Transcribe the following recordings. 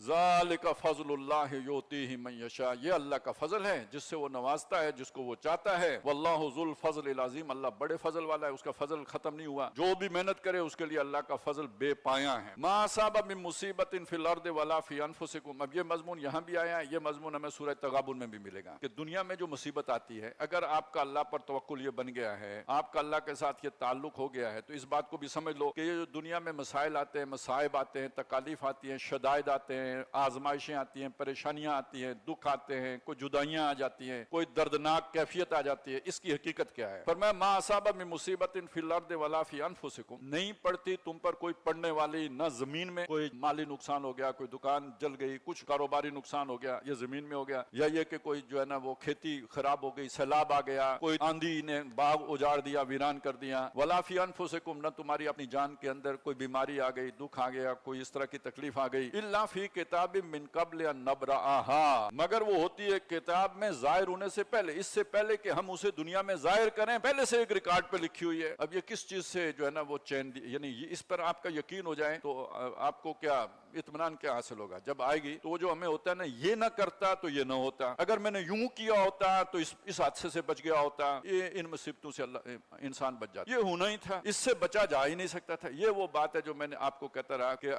ذالک فضل اللہ یؤتیہ من یشاء، یہ اللہ کا فضل ہے جس سے وہ نوازتا ہے جس کو وہ چاہتا ہے۔ واللہ ذو الفضل العظیم، اللہ بڑے فضل والا ہے، اس کا فضل ختم نہیں ہوا، جو بھی محنت کرے اس کے لیے اللہ کا فضل بے پایاں ہے۔ ما اصاب من مصیبت فی الارض ولا فی انفسکم، اب یہ مضمون یہاں بھی آیا ہے، یہ مضمون ہمیں سورہ تغابن میں بھی ملے گا کہ دنیا میں جو مصیبت آتی ہے، اگر آپ کا اللہ پر توکل یہ بن گیا ہے، آپ کا اللہ کے ساتھ یہ تعلق ہو گیا ہے، تو اس بات کو بھی سمجھ لو کہ یہ جو دنیا میں مسائل آتے ہیں، مصائب آتے ہیں، تکالیف آتی ہیں، شدائد آتے ہیں، آزمائشیں آتی ہیں، پریشانیاں آتی ہیں، دکھ آتے ہیں، کوئی جدائیاں آ جاتی ہیں، کوئی دردناک کیفیت آ جاتی ہے، اس کی حقیقت کیا ہے؟ فرمایا ما اصاب من مصیبت فی الارض ولا فی انفسکم، نہیں پڑتی تم پر کوئی پڑنے والی، نہ زمین میں کوئی مالی نقصان ہو گیا، کوئی دکان جل گئی، کچھ کاروباری نقصان ہو گیا، یہ زمین میں ہو گیا، یا یہ کہ کوئی جو ہے نا وہ کھیتی خراب ہو گئی، سیلاب آ گیا، کوئی آندھی نے باغ اجاڑ دیا، ویران کر دیا، ولا فی انفسکم، نہ تمہاری اپنی جان کے اندر کوئی بیماری آ گئی، دکھ آ گیا، کوئی اس طرح کی تکلیف آ گئی، الا فی کتاب من قبل ان نبرأہا، مگر وہ ہوتی ہے کتاب میں ظاہر ہونے سے پہلے، اس سے پہلے کہ ہم اسے دنیا میں ظاہر کریں، پہلے سے ایک ریکارڈ پہ لکھی ہوئی ہے۔ اب یہ کس چیز سے جو ہے نا وہ چین، یعنی اس پر آپ کا یقین ہو جائے تو آپ کو کیا اطمینان کیا حاصل ہوگا؟ جب آئے گی تو وہ جو ہمیں ہوتا ہے نا، یہ نہ کرتا تو یہ نہ ہوتا، اگر میں نے یوں کیا ہوتا تو اس حادثے سے بچ گیا ہوتا، یہ ان مصیبتوں سے اللہ انسان بچ جاتا، یہ ہونا ہی تھا، اس سے بچا جا ہی نہیں سکتا تھا۔ یہ وہ بات ہے جو میں نے آپ کو کہتا رہا کہ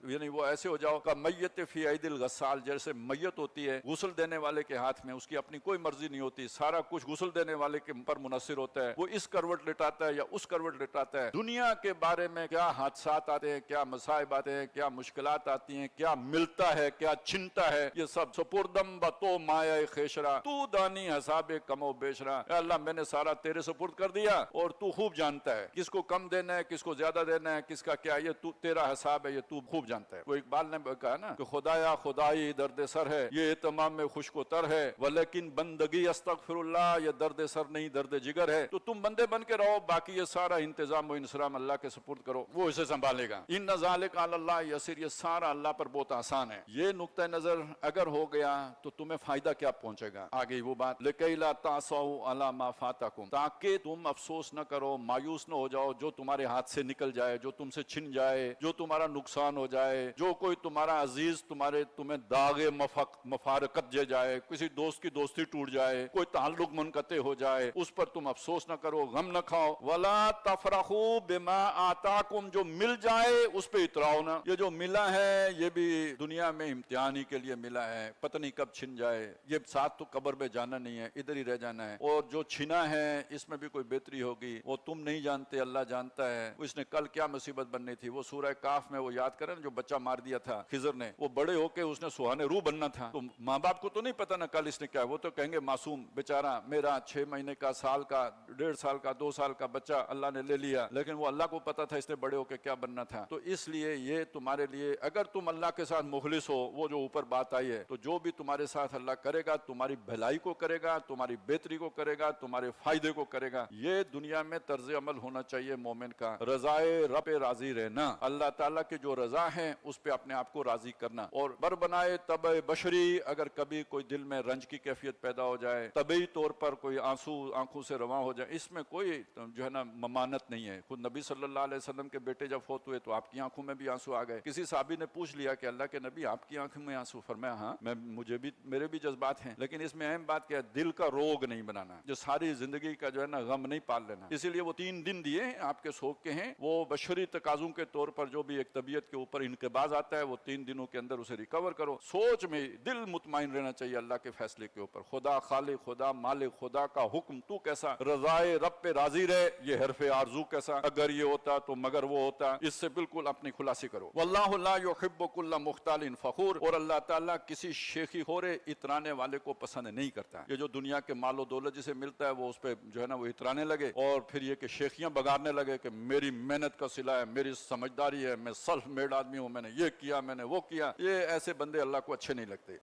یعنی وہ ایسے ہو جاؤ کہ میت فی عید الغسال، جیسے میت ہوتی ہے غسل دینے والے کے ہاتھ میں، اس کی اپنی کوئی مرضی نہیں ہوتی، سارا کچھ غسل دینے والے کے پر منحصر ہوتا ہے، وہ اس کروٹ لٹاتا ہے یا اس کروٹ لٹاتا ہے۔ دنیا کے بارے میں کیا حادثات آتے ہیں، کیا مصائب آتے ہیں، کیا مشکلات آتی ہیں، کیا ملتا ہے، کیا چھنتا ہے، یہ سب سپردم بتو مایا خیشرا تو دانی حساب کم و بیشرا، اے اللہ میں نے سارا تیرے سپرد کر دیا اور تو خوب جانتا ہے کس کو کم دینا ہے، کس کو زیادہ دینا ہے، کس کا کیا، یہ تو تیرا حساب ہے، یہ تو خوب جانتا ہے۔ وہ اقبال نے کہا نا کہ خدایا خدائی درد سر ہے، یہ اہتمام میں خشک و تر ہے، ولیکن بندگی استغفر اللہ، یہ درد سر نہیں درد جگر ہے۔ تو تم بندے بن کے رہو، باقی یہ سارا انتظام و انصرام اللہ کے سپرد کرو، وہ اسے سنبھالے گا۔ ان ذالک علی اللہ یسیر، یہ سارا اللہ پر بہت آسان ہے۔ یہ نقطہ نظر اگر ہو گیا تو تمہیں فائدہ کیا پہنچے گا؟ آگے وہ بات لکی لا تعصوا علی ما فاتکم، تاکہ تم افسوس نہ کرو، مایوس نہ ہو جاؤ جو تمہارے ہاتھ سے نکل جائے، جو تم سے چھن جائے، جو تمہارا نقصان ہو جائے، جو کوئی تمہارا عزیز تمہیں داغ مفارقت دے جائے، کسی دوست کی دوستی ٹوٹ جائے، کوئی تعلق منقطع ہو جائے، اس پر تم افسوس نہ کرو، غم نہ کھاؤ۔ ولا تفرحوا بما آتاکم، جو مل جائے اس پہ اتراؤ نہ، یہ جو ملا ہے یہ بھی دنیا میں امتحان ہی کے لیے ملا ہے، پتہ نہیں کب چھن جائے، یہ ساتھ تو قبر میں جانا نہیں ہے، ادھر ہی رہ جانا ہے، اور جو چھنا ہے اس میں بھی کوئی بہتری ہوگی وہ تم نہیں جانتے، اللہ جانتا ہے، اس نے کل کیا مصیبت بننی تھی۔ وہ سورہ کاف میں وہ یاد کریں جو بچہ مار دیا تھا خضر نے، وہ بڑے ہو کے اس نے سہانے روح بننا تھا، تو ماں باپ کو تو نہیں پتا نا کل اس نے کیا، وہ تو کہیں گے معصوم بیچارہ میرا 6 مہینے کا، سال کا، 1.5 سال کا، 2 سال کا بچہ اللہ نے لے لیا، لیکن وہ اللہ کو پتا تھا اس نے بڑے ہو کے کیا بننا تھا۔ تو اس لیے یہ تمہارے لیے، اگر تم اللہ کے ساتھ مخلص ہو، وہ جو اوپر بات آئی ہے، تو جو بھی تمہارے ساتھ اللہ کرے گا تمہاری بھلائی کو کرے گا، تمہاری بہتری کو کرے گا، تمہارے فائدے کو کرے گا۔ یہ دنیا میں طرز عمل ہونا چاہیے مومن کا، رضائے رب راضی رہنا، اللہ تعالیٰ کی جو رضا ہے اس پہ اپنے آپ کو راضی کرنا، اور بر بنائے طبع بشری، اگر کبھی کوئی دل میں رنج کی کیفیت پیدا ہو جائے، طبعی طور پر کوئی آنسو آنکھوں سے رواں ہو جائے، اس میں کوئی جو ہے نا ممانت نہیں ہے۔ خود نبی صلی اللہ علیہ وسلم کے بیٹے جب فوت ہوئے تو آپ کی آنکھوں میں بھی آنسو آ گئے۔ کسی صحابی نے پوچھ لیا کہ اللہ کے نبی آپ کی آنکھوں میں آنسو؟ فرمایا ہاں، میرے بھی جذبات ہیں، لیکن اس میں اہم بات کیا ہے، دل کا روگ نہیں بنانا، جو ساری زندگی کا جو ہے نا غم نہیں پال لینا۔ اسی لیے وہ 3 دن دیے ہیں آپ کے سوگ کے ہیں، وہ بشری تقاضوں کے طور پر جو بھی ایک طبیعت کے اوپر انقباض آتا ہے وہ 3 دنوں کے اندر اسے ریکور کرو۔ سوچ میں دل مطمئن رہنا چاہیے اللہ کے فیصلے کے اوپر، خدا خالق خدا مالک خدا کا حکم تو کیسا، رضائے رب پہ راضی رہے، یہ حرف آرزو کیسا، اگر یہ ہوتا تو مگر وہ ہوتا، اس سے بالکل اپنی خلاصی کرو۔ واللہ لا يحب كل مختال فخور، اور اللہ تعالیٰ کسی شیخی خورے اترانے والے کو پسند نہیں کرتا۔ یہ جو دنیا کے مال و دولت جسے ملتا ہے وہ اس پہ جو ہے نا وہ اترانے لگے، اور پھر یہ کہ شیخیاں بگارنے لگے کہ میری محنت کا صلہ ہے، میری سمجھداری ہے، میں سیلف میڈ آدمی ہوں، میں نے یہ کیا، میں نے وہ کیا، یہ ایسے بندے اللہ کو اچھے نہیں لگتے۔